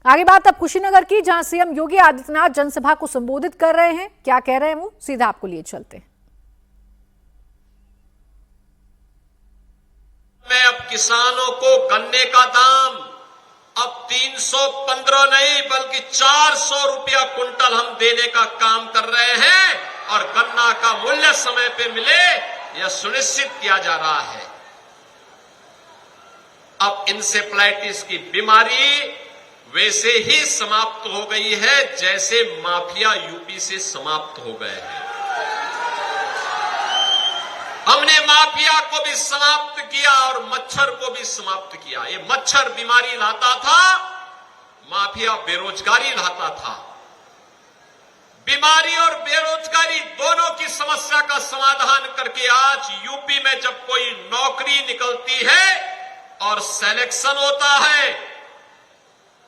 आगे बात अब कुशीनगर की, जहां सीएम योगी आदित्यनाथ जनसभा को संबोधित कर रहे हैं। क्या कह रहे हैं वो, सीधा आपको लिए चलते हैं। मैं अब किसानों को गन्ने का दाम अब 315 नहीं बल्कि 400 रुपया कुंटल हम देने का काम कर रहे हैं और गन्ना का मूल्य समय पे मिले यह सुनिश्चित किया जा रहा है। अब इंसेफ्लाइटिस की बीमारी वैसे ही समाप्त हो गई है जैसे माफिया यूपी से समाप्त हो गए हैं। हमने माफिया को भी समाप्त किया और मच्छर को भी समाप्त किया। ये मच्छर बीमारी लाता था, माफिया बेरोजगारी लाता था। बीमारी और बेरोजगारी दोनों की समस्या का समाधान करके आज यूपी में जब कोई नौकरी निकलती है और सिलेक्शन होता है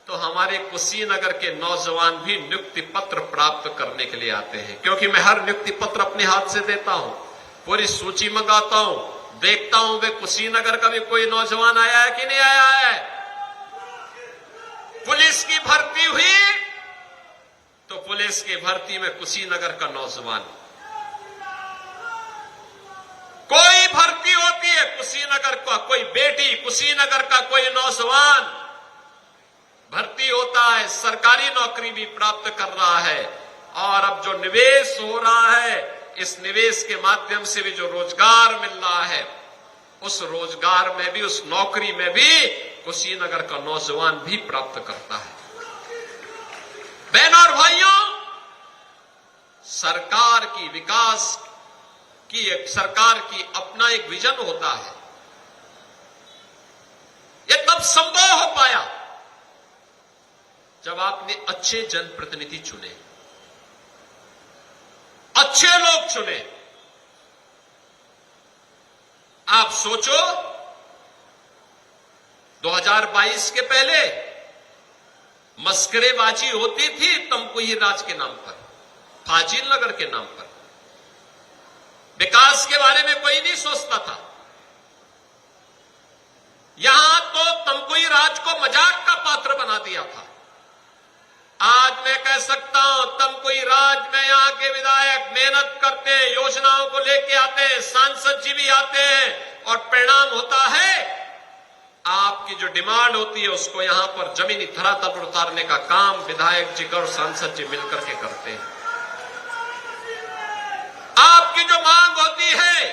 तो हमारे कुशीनगर के नौजवान भी नियुक्ति पत्र प्राप्त करने के लिए आते हैं, क्योंकि मैं हर नियुक्ति पत्र अपने हाथ से देता हूं, पूरी सूची मंगाता हूं, देखता हूं वे कुशीनगर का भी कोई नौजवान आया है कि नहीं आया है। पुलिस की भर्ती हुई तो पुलिस की भर्ती में कुशीनगर का नौजवान, कोई भर्ती होती है कुशीनगर का कोई बेटी, कुशीनगर का कोई नौजवान भर्ती होता है, सरकारी नौकरी भी प्राप्त कर रहा है। और अब जो निवेश हो रहा है, इस निवेश के माध्यम से भी जो रोजगार मिल रहा है, उस रोजगार में भी, उस नौकरी में भी कुशीनगर का नौजवान भी प्राप्त करता है। बहनों और भाइयों, सरकार की विकास की सरकार की अपना एक विजन होता है। यह तब संभव हो पाया जब आपने अच्छे जनप्रतिनिधि चुने, अच्छे लोग चुने। आप सोचो 2022 के पहले मस्करेबाजी होती थी तमकुही राज के नाम पर, फाजिल नगर के नाम पर। विकास के बारे में कोई नहीं सोचता था। यहां तो तमकुही राज को मजाक का पात्र बना दिया था। आज मैं कह सकता हूं तमकुही राज में यहां के विधायक मेहनत करते हैं, योजनाओं को लेके आते हैं, सांसद जी भी आते हैं और परिणाम होता है आपकी जो डिमांड होती है उसको यहां पर जमीनी धरातल पर उतारने का काम विधायक जी और सांसद जी मिलकर के करते हैं। आपकी जो मांग होती है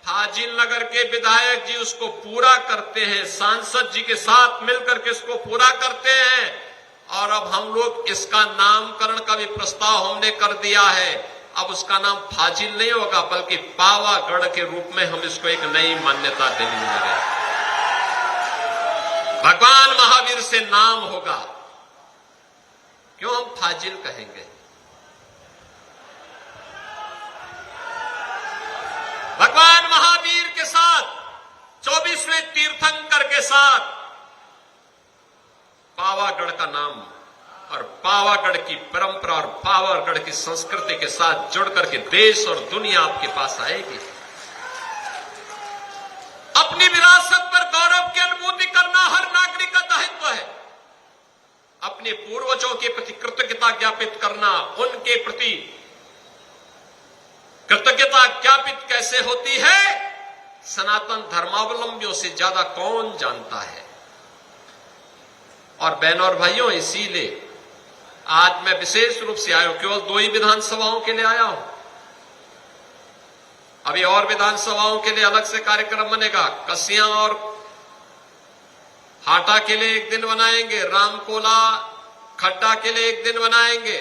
फाजिल नगर के विधायक जी उसको पूरा करते हैं, सांसद जी के साथ मिलकर के इसको पूरा करते हैं। और अब हम लोग इसका नामकरण का भी प्रस्ताव हमने कर दिया है। अब उसका नाम फाजिल नहीं होगा बल्कि पावागढ़ के रूप में हम इसको एक नई मान्यता देने जा रहे हैं। भगवान महावीर से नाम होगा, क्यों हम फाजिल कहेंगे? भगवान महावीर के साथ 24वें तीर्थंकर के साथ पावागढ़ का नाम और पावागढ़ की परंपरा और पावागढ़ की संस्कृति के साथ जुड़ करके देश और दुनिया आपके पास आएगी। अपनी विरासत पर गौरव की अनुभूति करना हर नागरिक का दायित्व है। अपने पूर्वजों के प्रति कृतज्ञता ज्ञापित करना, उनके प्रति कृतज्ञता ज्ञापित कैसे होती है, सनातन धर्मावलंबियों से ज्यादा कौन जानता है। और बहनों और भाइयों, इसीलिए आज मैं विशेष रूप से आया हूं, केवल 2 ही विधानसभाओं के लिए आया हूं। अभी और विधानसभाओं के लिए अलग से कार्यक्रम बनेगा। कसियां और हाटा के लिए एक दिन बनाएंगे, रामकोला खड्डा के लिए एक दिन बनाएंगे,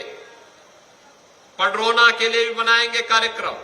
पडरौना के लिए भी बनाएंगे कार्यक्रम।